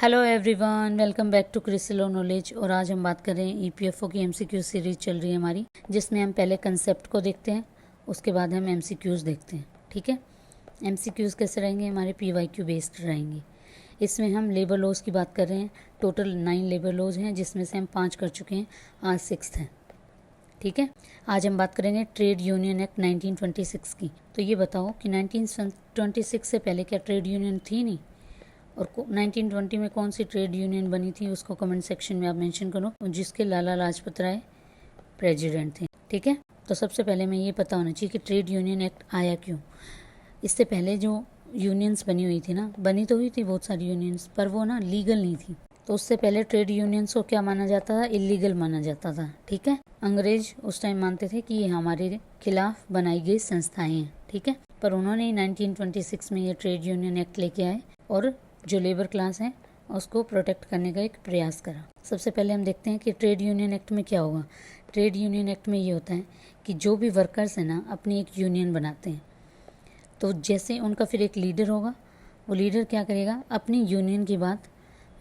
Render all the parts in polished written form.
Hello everyone, welcome back to Crisilo knowledge. और आज हम बात कर रहे हैं ईपीएफओ की एमसीक्यू सीरीज चल रही है हमारी, जिसमें हम पहले कंसेप्ट को देखते हैं, उसके बाद हम एमसीक्यूज़ देखते हैं। ठीक है, एमसीक्यूज़ कैसे रहेंगे? हमारे पीवाईक्यू बेस्ड रहेंगे। इसमें हम लेबर लॉज की बात कर रहे हैं। टोटल 9 लेबर लॉज हैं, जिसमें से हम 5 कर चुके हैं, आज 6th है। ठीक है, आज हम बात करेंगे ट्रेड यूनियन एक्ट 1926 की। तो ये बताओ कि 1926 से पहले क्या ट्रेड यूनियन थी? नहीं। और 1920 में कौन सी ट्रेड यूनियन बनी थी, उसको कमेंट सेक्शन में आप मेंशन करो, जिसके लाला लाजपत राय प्रेसिडेंट थे। ठीक है, तो सबसे पहले हमें ये पता होना चाहिए कि ट्रेड यूनियन एक्ट आया क्यों। इससे पहले जो यूनियंस बनी हुई थी ना, बनी तो हुई थी बहुत सारी यूनियंस, पर वो ना लीगल नहीं थी। तो उससे पहले ट्रेड यूनियंस को क्या माना जाता था? इलीगल माना जाता था। ठीक है, अंग्रेज उस टाइम मानते थे कि ये हमारे खिलाफ बनाई गई संस्थाएं हैं। ठीक है, पर उन्होंने 1926 में ये ट्रेड यूनियन एक्ट लेके आए और जो लेबर क्लास है उसको प्रोटेक्ट करने का एक प्रयास करा। सबसे पहले हम देखते हैं कि ट्रेड यूनियन एक्ट में क्या होगा। ट्रेड यूनियन एक्ट में ये होता है कि जो भी वर्कर्स हैं ना, अपनी एक यूनियन बनाते हैं। तो जैसे उनका फिर एक लीडर होगा, वो लीडर क्या करेगा? अपनी यूनियन की बात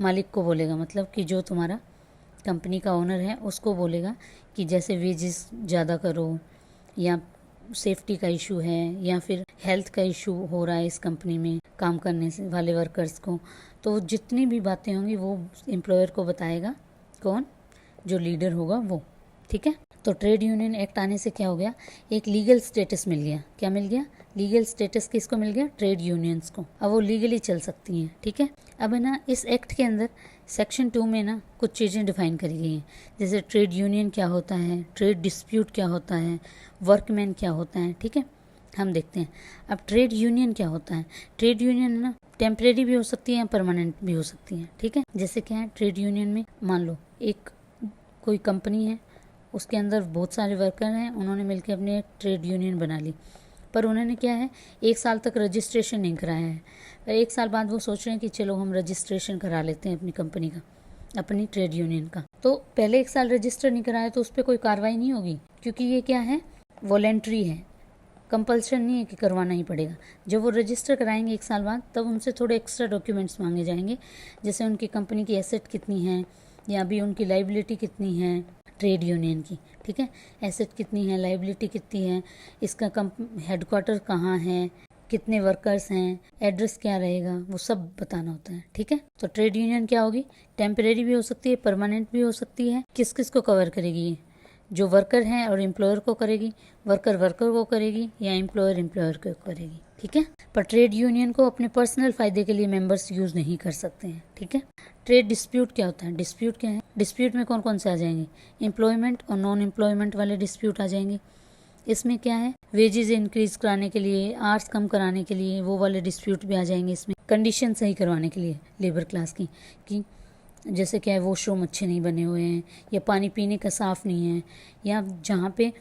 मालिक को बोलेगा, मतलब कि जो तुम्हारा कंपनी का ओनर है उसको बोलेगा कि जैसे वेजेस ज़्यादा करो, या सेफ्टी का इशू है, या फिर हेल्थ का इशू हो रहा है इस कंपनी में काम करने से वाले वर्कर्स को। तो जितनी भी बातें होंगी वो एम्प्लॉयर को बताएगा। कौन? जो लीडर होगा वो। ठीक है, तो ट्रेड यूनियन एक्ट आने से क्या हो गया? एक लीगल स्टेटस मिल गया। क्या मिल गया? लीगल स्टेटस किसको मिल गया? ट्रेड यूनियंस को। अब वो लीगली चल सकती हैं। ठीक है, अब है ना, इस एक्ट के अंदर सेक्शन 2 में ना कुछ चीज़ें डिफाइन करी गई हैं, जैसे ट्रेड यूनियन क्या होता है, ट्रेड डिस्प्यूट क्या होता है, वर्कमैन क्या होता है। ठीक है, हम देखते हैं। अब ट्रेड यूनियन क्या होता है? ट्रेड यूनियन ना टेम्परेरी भी हो सकती है या परमानेंट भी हो सकती है। ठीक है, जैसे क्या है, ट्रेड यूनियन में मान लो एक कोई कंपनी है, उसके अंदर बहुत सारे वर्कर हैं, उन्होंने मिलकर अपनी एक ट्रेड यूनियन बना ली, पर उन्होंने क्या है, 1 साल तक रजिस्ट्रेशन नहीं कराया है। पर 1 साल बाद वो सोच रहे हैं कि चलो हम रजिस्ट्रेशन करा लेते हैं अपनी कंपनी का, अपनी ट्रेड यूनियन का। तो पहले 1 साल रजिस्टर नहीं कराया तो उस पर कोई कार्रवाई नहीं होगी, क्योंकि ये क्या है, वॉलेंट्री है, कंपल्शन नहीं है कि करवाना ही पड़ेगा। जब वो रजिस्टर कराएंगे 1 साल बाद, तब उनसे थोड़े एक्स्ट्रा डॉक्यूमेंट्स मांगे जाएंगे, जैसे उनकी कंपनी की एसेट कितनी है, या अभी उनकी लाइबिलिटी कितनी है ट्रेड यूनियन की। ठीक है, एसेट कितनी है, लाइबिलिटी कितनी है, इसका हेडक्वार्टर कहाँ है, कितने वर्कर्स हैं, एड्रेस क्या रहेगा, वो सब बताना होता है। ठीक है, तो ट्रेड यूनियन क्या होगी? टेम्परेरी भी हो सकती है, परमानेंट भी हो सकती है। किस किस को कवर करेगी ये? जो वर्कर हैं और एम्प्लॉयर को करेगी, वर्कर वर्कर को करेगी, या एम्प्लॉयर एम्प्लॉयर को करेगी। ठीक है, पर ट्रेड यूनियन को अपने पर्सनल फायदे के लिए मेंबर्स यूज नहीं कर सकते हैं। ठीक है, ट्रेड डिस्प्यूट क्या होता है? डिस्प्यूट क्या है? डिस्प्यूट में कौन कौन से आ जाएंगे? एम्प्लॉयमेंट और नॉन एम्प्लॉयमेंट वाले डिस्प्यूट आ जाएंगे। इसमें क्या है, वेजेस इंक्रीज कराने के लिए, आवर्स कम कराने के लिए, वो वाले डिस्प्यूट भी आ जाएंगे। इसमें कंडीशन सही करवाने के लिए लेबर क्लास की, कि जैसे क्या है, वॉशरूम अच्छे नहीं बने हुए हैं, या पानी पीने का साफ़ नहीं है, या जहाँ पे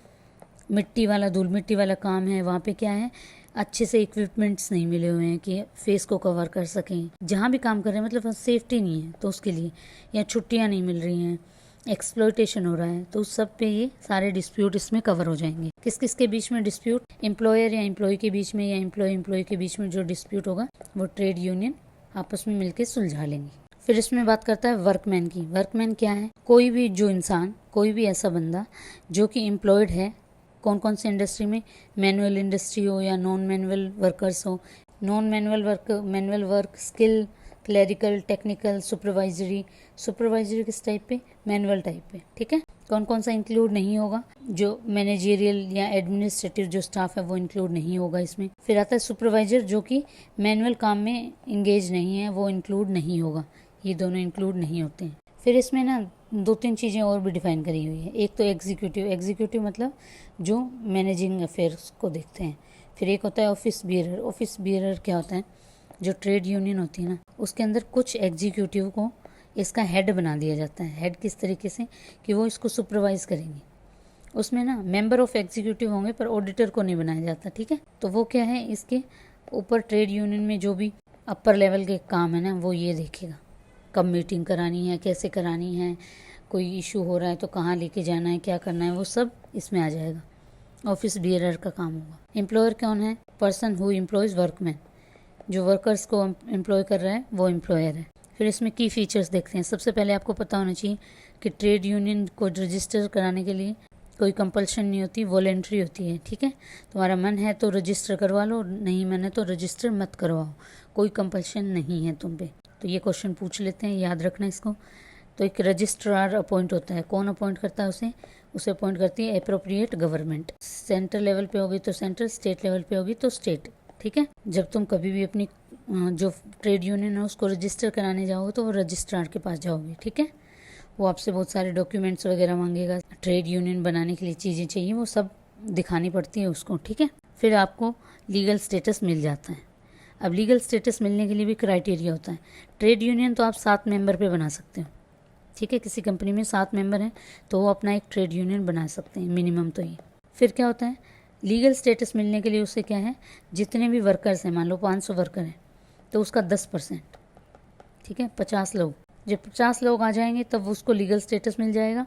मिट्टी वाला धूल मिट्टी वाला काम है वहाँ पे क्या है, अच्छे से इक्विपमेंट्स नहीं मिले हुए हैं कि फेस को कवर कर सकें। जहाँ भी काम कर रहे हैं मतलब सेफ्टी नहीं है तो उसके लिए, या छुट्टियाँ नहीं मिल रही हैं, एक्सप्लॉयटेशन हो रहा है, तो उस सब पे ये सारे डिस्प्यूट इसमें कवर हो जाएंगे। किस किस के बीच में डिस्प्यूट? एम्प्लॉयर या एम्प्लॉय के बीच में, या एम्प्लॉय के बीच में जो डिस्प्यूट होगा वो ट्रेड यूनियन आपस में मिलकर सुलझा लेंगे। फिर इसमें बात करता है वर्कमैन की। वर्कमैन क्या है? कोई भी जो इंसान, कोई भी ऐसा बंदा जो कि एम्प्लॉयड है, कौन कौन सी इंडस्ट्री में, मैनुअल इंडस्ट्री हो या नॉन मैनुअल वर्कर्स हो। Non manual work, skill, clerical, technical, supervisory किस टाइप पे? मैनुअल टाइप पे। ठीक है, कौन कौन सा इंक्लूड नहीं होगा? जो मैनेजेरियल या एडमिनिस्ट्रेटिव जो स्टाफ है वो इंक्लूड नहीं होगा इसमें। फिर आता है सुपरवाइजर, जो कि मैनुअल काम में इंगेज नहीं है, वो इंक्लूड नहीं होगा। ये दोनों इंक्लूड नहीं होते हैं। फिर इसमें ना 2-3 चीज़ें और भी डिफाइन करी हुई है। एक तो एग्जीक्यूटिव मतलब जो मैनेजिंग अफेयर्स को देखते हैं। फिर एक होता है ऑफिस बियरर क्या होता है? जो ट्रेड यूनियन होती है ना, उसके अंदर कुछ एग्जीक्यूटिव को इसका हेड बना दिया जाता है। हेड किस तरीके से? कि वो इसको सुपरवाइज करेंगे। उसमें ना मेंबर ऑफ एग्जीक्यूटिव होंगे, पर ऑडिटर को नहीं बनाया जाता। ठीक है, तो वो क्या है, इसके ऊपर ट्रेड यूनियन में जो भी अपर लेवल के काम है ना, वो ये देखेगा। कब मीटिंग करानी है, कैसे करानी है, कोई इशू हो रहा है तो कहाँ लेके जाना है, क्या करना है, वो सब इसमें आ जाएगा। ऑफिस बियरर का काम होगा। एम्प्लॉयर कौन है? Person who employees workman. जो वर्कर्स को एम्प्लॉय कर रहा है वो एम्प्लॉयर है। फिर इसमें की फीचर्स देखते हैं। सबसे पहले आपको पता होना चाहिए कि ट्रेड यूनियन को रजिस्टर कराने के लिए कोई कंपल्शन नहीं होती, वॉलेंट्री होती है। ठीक है, तुम्हारा मन है तो रजिस्टर करवा लो, नहीं मन है तो रजिस्टर मत करवाओ, कोई कंपल्शन नहीं है तुम पे। तो ये क्वेश्चन पूछ लेते हैं, याद रखना इसको। तो एक रजिस्ट्रार अपॉइंट होता है, कौन अपॉइंट करता है उसे? उसे अपॉइंट करती है एप्रोप्रिएट गवर्नमेंट। सेंटर लेवल पे होगी तो सेंटर, स्टेट लेवल पे होगी तो स्टेट। ठीक है, जब तुम कभी भी अपनी जो ट्रेड यूनियन है उसको रजिस्टर कराने जाओगे तो वो रजिस्ट्रार के पास जाओगे। ठीक है, वो आपसे बहुत सारे डॉक्यूमेंट्स वगैरह मांगेगा, ट्रेड यूनियन बनाने के लिए चीज़ें चाहिए, वो सब दिखानी पड़ती है उसको। ठीक है, फिर आपको लीगल स्टेटस मिल जाता है। अब लीगल स्टेटस मिलने के लिए भी क्राइटेरिया होता है। ट्रेड यूनियन तो आप 7 मेंबर पे बना सकते हो। ठीक है, किसी कंपनी में 7 मेंबर हैं तो वो अपना एक ट्रेड यूनियन बना सकते हैं, मिनिमम तो ये। फिर क्या होता है, लीगल स्टेटस मिलने के लिए उससे क्या है, जितने भी वर्कर्स हैं, मान लो 500 वर्कर हैं तो उसका 10%। ठीक है, 50 लोग, जब 50 लोग आ जाएंगे तब उसको लीगल स्टेटस मिल जाएगा,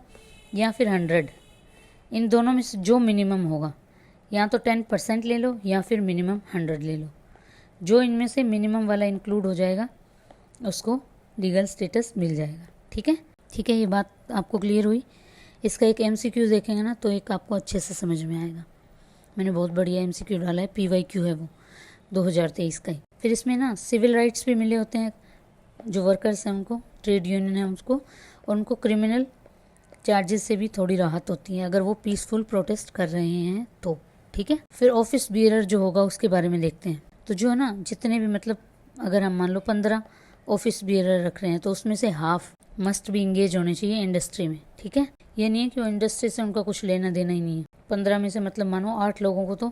या फिर 100। इन दोनों में से जो मिनिमम होगा, या तो 10% ले लो या फिर मिनिमम 100 ले लो। जो इनमें से मिनिमम वाला इंक्लूड हो जाएगा उसको लीगल स्टेटस मिल जाएगा। ठीक है, ठीक है, ये बात आपको क्लियर हुई। इसका एक MCQ देखेंगे ना तो एक आपको अच्छे से समझ में आएगा। मैंने बहुत बढ़िया MCQ डाला है, PYQ है वो 2023 का ही। फिर इसमें ना सिविल राइट्स भी मिले होते हैं जो वर्कर्स हैं उनको, ट्रेड यूनियन है उसको, और उनको क्रिमिनल चार्जेस से भी थोड़ी राहत होती है अगर वो पीसफुल प्रोटेस्ट कर रहे हैं तो। ठीक है, फिर ऑफिस बियरर जो होगा उसके बारे में देखते हैं। तो जो है ना, जितने भी मतलब अगर हम मान लो 15 ऑफिस बियरर रख रहे हैं तो उसमें से हाफ मस्ट भी इंगेज होने चाहिए इंडस्ट्री में। ठीक है, ये नहीं है कि वो इंडस्ट्री से उनका कुछ लेना देना ही नहीं है। 15 में से मतलब मानो 8 लोगों को तो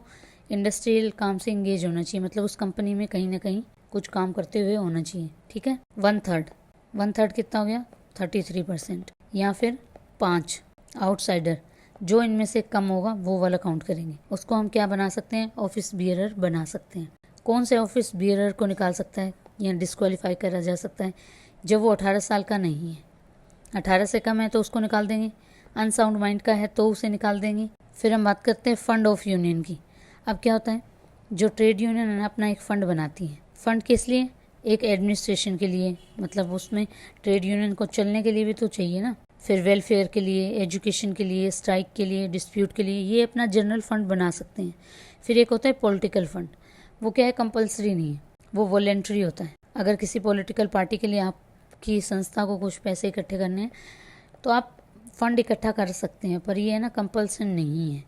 इंडस्ट्रियल काम से इंगेज होना चाहिए, मतलब उस कंपनी में कहीं ना कहीं कुछ काम करते हुए होना चाहिए। ठीक है, 1/3 कितना हो गया, 33%। या फिर 5 आउटसाइडर, जो इनमें से कम होगा वो वाला काउंट करेंगे, उसको हम क्या बना सकते हैं, ऑफिस बियरर बना सकते हैं। कौन से ऑफिस बियरर को निकाल सकता है या डिस्क्वालीफाई करा जा सकता है? जब वो 18 साल का नहीं है, 18 से कम है तो उसको निकाल देंगे, अनसाउंड माइंड का है तो उसे निकाल देंगे। फिर हम बात करते हैं फंड ऑफ यूनियन की। अब क्या होता है, जो ट्रेड यूनियन है ना अपना एक फ़ंड बनाती है। फ़ंड किस लिए? एक एडमिनिस्ट्रेशन के लिए, मतलब उसमें ट्रेड यूनियन को चलने के लिए भी तो चाहिए ना। फिर वेलफेयर के लिए, एजुकेशन के लिए, स्ट्राइक के लिए, डिस्प्यूट के लिए, ये अपना जनरल फंड बना सकते हैं। फिर एक होता है पॉलिटिकल फंड, वो क्या है, कंपल्सरी नहीं है, वो वॉलेंट्री होता है। अगर किसी पॉलिटिकल पार्टी के लिए आपकी संस्था को कुछ पैसे इकट्ठे करने हैं तो आप फंड इकट्ठा कर सकते हैं, पर ये है ना कंपल्सन नहीं है,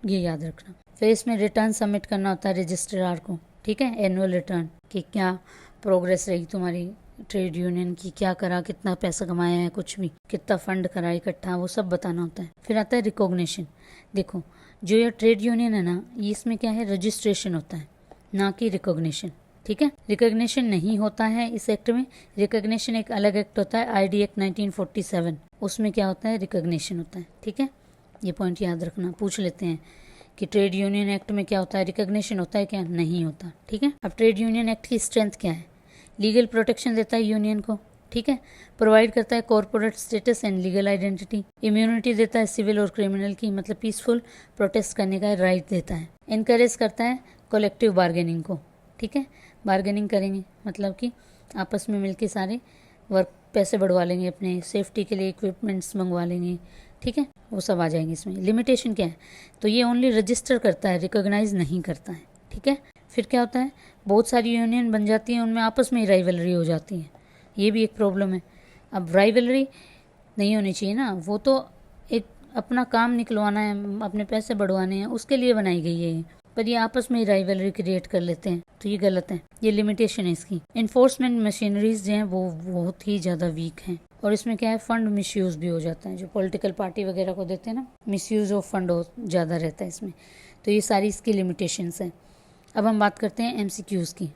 ये याद रखना। फिर इसमें रिटर्न सबमिट करना होता है रजिस्ट्रार को। ठीक है, एनुअल रिटर्न कि क्या प्रोग्रेस रही तुम्हारी ट्रेड यूनियन की, क्या करा, कितना पैसा कमाया है, कुछ भी कितना फंड करा इकट्ठा, वो सब बताना होता है। फिर आता है रिकॉग्निशन। देखो, जो ये ट्रेड यूनियन है ना, इसमें क्या है, रजिस्ट्रेशन होता है ना कि रिकॉग्निशन। ठीक है, रिकॉग्निशन नहीं होता है इस एक्ट में। रिकॉग्निशन एक अलग एक्ट होता है, ID एक्ट 1947, उसमें क्या होता है, रिकॉग्निशन होता है। ठीक है, ये पॉइंट याद रखना, पूछ लेते हैं कि ट्रेड यूनियन एक्ट में क्या होता है, रिकॉग्निशन होता है क्या, नहीं होता। ठीक है, अब ट्रेड यूनियन एक्ट की स्ट्रेंथ क्या है, लीगल प्रोटेक्शन देता है यूनियन को। ठीक है, प्रोवाइड करता है corporate status and legal identity, immunity देता है सिविल और क्रिमिनल की, मतलब पीसफुल प्रोटेस्ट करने का राइट देता है। इनकरेज करता है कलेक्टिव बार्गेनिंग को। ठीक है, बार्गेनिंग करेंगे मतलब कि आपस में मिलके सारे वर्क पैसे बढ़वा लेंगे, अपने सेफ्टी के लिए इक्विपमेंट्स मंगवा लेंगे। ठीक है, वो सब आ जाएंगे इसमें। लिमिटेशन क्या है, तो ये ओनली रजिस्टर करता है, रिकॉग्नाइज नहीं करता है। ठीक है, फिर क्या होता है, बहुत सारी यूनियन बन जाती हैं, उनमें आपस में ही राइवलरी हो जाती है, ये भी एक प्रॉब्लम है। अब राइवलरी नहीं होनी चाहिए ना, वो तो एक अपना काम निकलवाना है, अपने पैसे बढ़वाने हैं, उसके लिए बनाई गई है, पर ये आपस में ही राइवलरी क्रिएट कर लेते हैं, तो ये गलत है, ये लिमिटेशन है इसकी। इन्फोर्समेंट मशीनरीज जो हैं वो बहुत ही ज़्यादा वीक हैं, और इसमें क्या है, फंड मिसयूज़ भी हो जाता है, जो पॉलिटिकल पार्टी वगैरह को देते हैं ना, मिसयूज़ ऑफ फंड ज़्यादा रहता है इसमें, तो ये सारी इसकी लिमिटेशंस हैं। अब हम बात करते हैं MCQs की।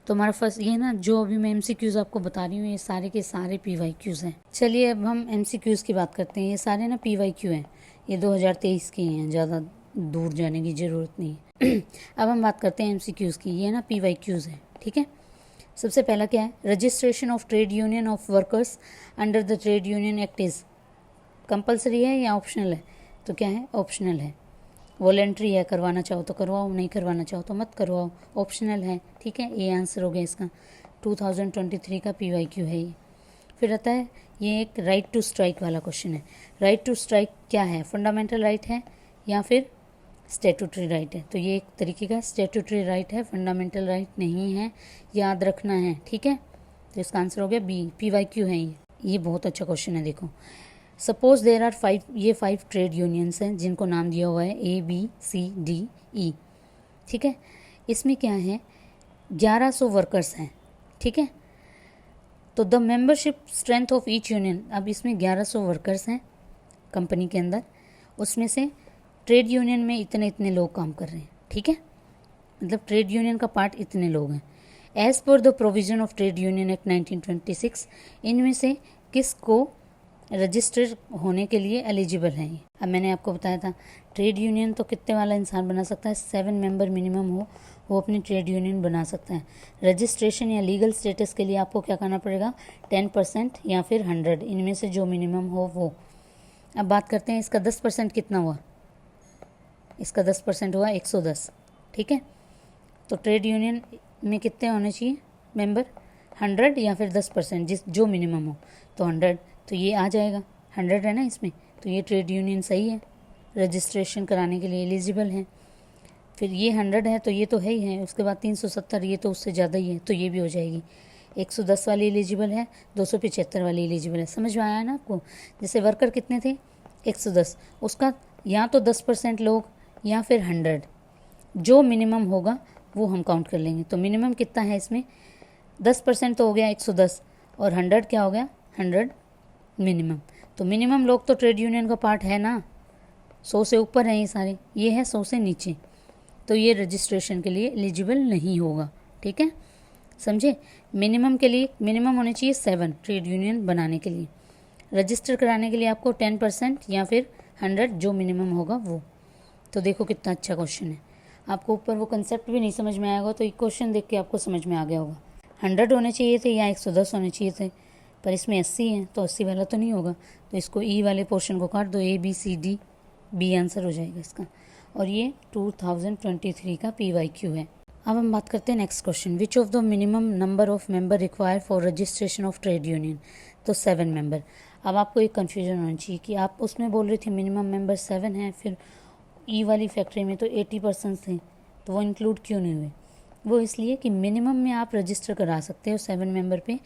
तो हमारा फर्स्ट ये ना, जो अभी मैं MCQs आपको बता रही हूँ, ये सारे के सारे PYQs हैं। चलिए अब हम MCQs की बात करते हैं। ये सारे ना PYQ हैं, ये 2023 के हैं, ज़्यादा दूर जाने की ज़रूरत नहीं है। अब हम बात करते हैं MCQs की। ये ना PYQs हैं। ठीक है, सबसे पहला क्या है, registration of trade union of workers under the trade union act is compulsory है या ऑप्शनल है, तो क्या है, ऑप्शनल है। वॉलेंट्री है, करवाना चाहो तो करवाओ, नहीं करवाना चाहो तो मत करवाओ, ऑप्शनल है। ठीक है, ये आंसर हो गया इसका, 2023 का PYQ है ये। फिर आता है ये एक राइट टू स्ट्राइक वाला क्वेश्चन है। राइट टू स्ट्राइक क्या है, फंडामेंटल राइट है या फिर स्टैट्यूटरी राइट है? तो ये एक तरीके का स्टैट्यूटरी राइट है, फंडामेंटल राइट नहीं है, याद रखना है, ठीक है। तो इसका आंसर हो गया बी, PYQ है ये बहुत अच्छा क्वेश्चन है। देखो सपोज देयर आर 5, ये 5 ट्रेड यूनियंस हैं जिनको नाम दिया हुआ है ABCDE, ठीक है। इसमें क्या है 1100 वर्कर्स हैं, ठीक है। तो the membership strength of each union, अब इसमें 1100 वर्कर्स हैं कंपनी के अंदर, उसमें से ट्रेड यूनियन में इतने इतने लोग काम कर रहे हैं, ठीक है। मतलब ट्रेड यूनियन का पार्ट इतने लोग हैं। As per the provision of trade union act 1926, इनमें से किसको रजिस्टर होने के लिए एलिजिबल है ये? अब मैंने आपको बताया था ट्रेड यूनियन तो कितने वाला इंसान बना सकता है, 7 मेंबर मिनिमम हो वो अपनी ट्रेड यूनियन बना सकता है। रजिस्ट्रेशन या लीगल स्टेटस के लिए आपको क्या करना पड़ेगा, 10% या फिर 100, इनमें से जो मिनिमम हो वो। अब बात करते हैं इसका 10% कितना हुआ, इसका 10% हुआ 110, ठीक है। तो ट्रेड यूनियन में कितने होने चाहिए मेंबर, 100 या फिर 10% जिस जो मिनिमम हो, तो 100, तो ये आ जाएगा 100 है ना इसमें, तो ये ट्रेड यूनियन सही है, रजिस्ट्रेशन कराने के लिए एलिजिबल है। फिर ये 100 है तो ये तो है ही है, उसके बाद 370, ये तो उससे ज़्यादा ही है, तो ये भी हो जाएगी। 110 वाली एलिजिबल है, 275 वाली एलिजिबल है, समझ में आया ना आपको। जैसे वर्कर कितने थे 110, उसका या तो 10% लोग या फिर 100, जो मिनिमम होगा वो हम काउंट कर लेंगे। तो मिनिमम कितना है इसमें, 10% तो हो गया 110 और 100 क्या हो गया 100 मिनिमम। तो मिनिमम लोग तो ट्रेड यूनियन का पार्ट है ना, 100 से ऊपर हैं ये सारे, ये है 100 से नीचे, तो ये रजिस्ट्रेशन के लिए एलिजिबल नहीं होगा, ठीक है, समझे। मिनिमम के लिए मिनिमम होने चाहिए 7 ट्रेड यूनियन बनाने के लिए, रजिस्टर कराने के लिए आपको 10% या फिर 100 जो मिनिमम होगा वो। तो देखो कितना अच्छा क्वेश्चन है, आपको ऊपर वो कंसेप्ट भी नहीं समझ में आएगा तो एक क्वेश्चन देख के आपको समझ में आ गया होगा। 100 होने चाहिए थे या 110 होने चाहिए थे, पर इसमें 80 है तो 80 वाला तो नहीं होगा, तो इसको ई वाले पोर्शन को काट दो, ABCD बी आंसर हो जाएगा इसका। और ये 2023 का PYQ है। अब हम बात करते हैं next question, which of the minimum number of member require for registration of trade union? तो 7 मेंबर। अब आपको एक कन्फ्यूजन होना चाहिए कि आप उसमें बोल रहे थे मिनिमम मेंबर 7 हैं, फिर ई वाली फैक्ट्री में तो 80% थे, तो वो इंक्लूड क्यों नहीं हुए? वो इसलिए कि मिनिमम में आप रजिस्टर करा सकते हो 7 मेंबर पे,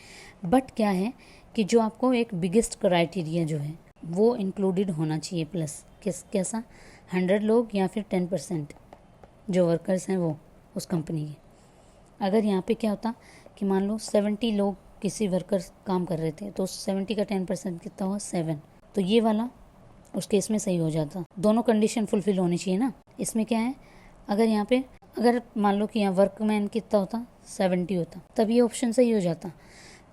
बट क्या है कि जो आपको एक बिगेस्ट क्राइटेरिया जो है वो इंक्लूडेड होना चाहिए प्लस, कैसा 100 लोग या फिर 10% जो वर्कर्स हैं वो उस कंपनी के। अगर यहाँ पे क्या होता कि मान लो 70 लोग किसी वर्कर्स काम कर रहे थे, तो 70 का 10% कितना हुआ 7, तो ये वाला उस केस में सही हो जाता। दोनों कंडीशन फुलफिल होनी चाहिए ना। इसमें क्या है, अगर यहाँ पे अगर मान लो कि यहाँ वर्कमैन कितना होता 70 होता, तब ये ऑप्शन सही हो जाता,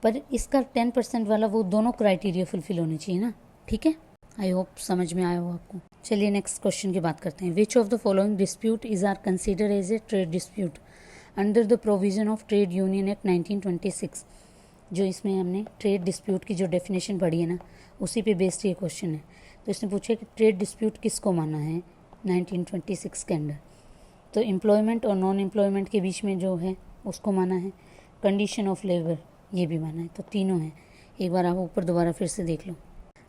पर इसका 10% वाला वो दोनों क्राइटेरिया फुलफिल होने चाहिए ना, ठीक है। आई होप समझ में आया हो आपको। चलिए नेक्स्ट क्वेश्चन की बात करते हैं, which of the following dispute is are consider as a trade dispute under the provision of trade union act 1926। जो इसमें हमने ट्रेड डिस्प्यूट की जो डेफिनेशन पढ़ी है ना, उसी पे बेस्ड ये क्वेश्चन है। तो इसने पूछा कि ट्रेड डिस्प्यूट किसको माना है 1926 के अंडर, तो एम्प्लॉयमेंट और नॉन एम्प्लॉयमेंट के बीच में जो है उसको माना है, कंडीशन ऑफ लेबर ये भी माना है, तो तीनों हैं। एक बार आप ऊपर दोबारा फिर से देख लो।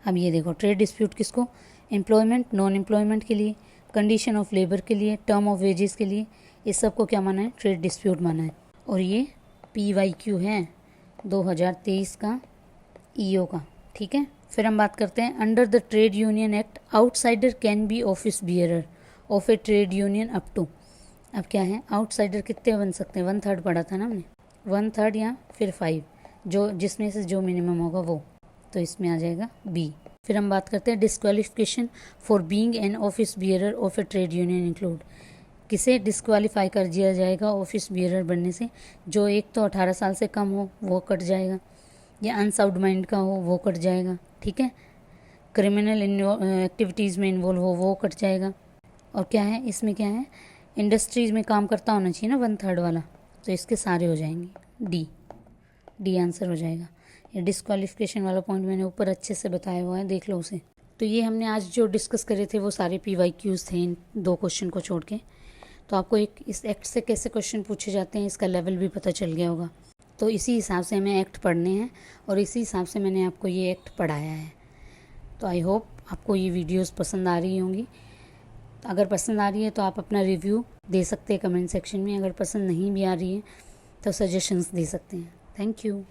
अब ये देखो ट्रेड डिस्प्यूट किसको, एम्प्लॉयमेंट नॉन एम्प्लॉयमेंट के लिए, कंडीशन ऑफ लेबर के लिए, टर्म ऑफ वेजेस के लिए, इस सब को क्या माना है ट्रेड डिस्प्यूट माना है। और ये PYQ है 2023 का EO का, ठीक है। फिर हम बात करते हैं under the trade union act outsider can be office bearer of a trade union up to. अब क्या है आउटसाइडर कितने बन सकते हैं, 1/3 पढ़ा था ना हमने, 1/3 या फिर 5, जो जिसमें से जो मिनिमम होगा वो, तो इसमें आ जाएगा B। फिर हम बात करते हैं disqualification for being an office bearer of a trade union include. किसे डिस्क्वालीफाई कर दिया जाएगा ऑफिस बियरर बनने से, जो एक तो 18 साल से कम हो वो कट जाएगा, या अनसाउंड माइंड का हो वो कट जाएगा, ठीक है, क्रिमिनल एक्टिविटीज़ में इन्वॉल्व हो वो कट जाएगा, और क्या है इसमें क्या है इंडस्ट्रीज़ में काम करता होना चाहिए ना 1/3 वाला, तो इसके सारे हो जाएंगे डी आंसर हो जाएगा। ये डिस्क्वालिफिकेशन वाला पॉइंट मैंने ऊपर अच्छे से बताया हुआ है, देख लो उसे। तो ये हमने आज जो डिस्कस करे थे वो सारे PYQs थे इन 2 क्वेश्चन को छोड़ के। तो आपको एक इस एक्ट से कैसे क्वेश्चन पूछे जाते हैं इसका लेवल भी पता चल गया होगा। तो इसी हिसाब से हमें एक्ट पढ़ने हैं और इसी हिसाब से मैंने आपको ये एक्ट पढ़ाया है। तो आई होप आपको ये वीडियोस पसंद आ रही होंगी। अगर पसंद आ रही है तो आप अपना रिव्यू दे सकते हैं कमेंट सेक्शन में। अगर पसंद नहीं भी आ रही है तो सजेशंस दे सकते हैं। Thank you.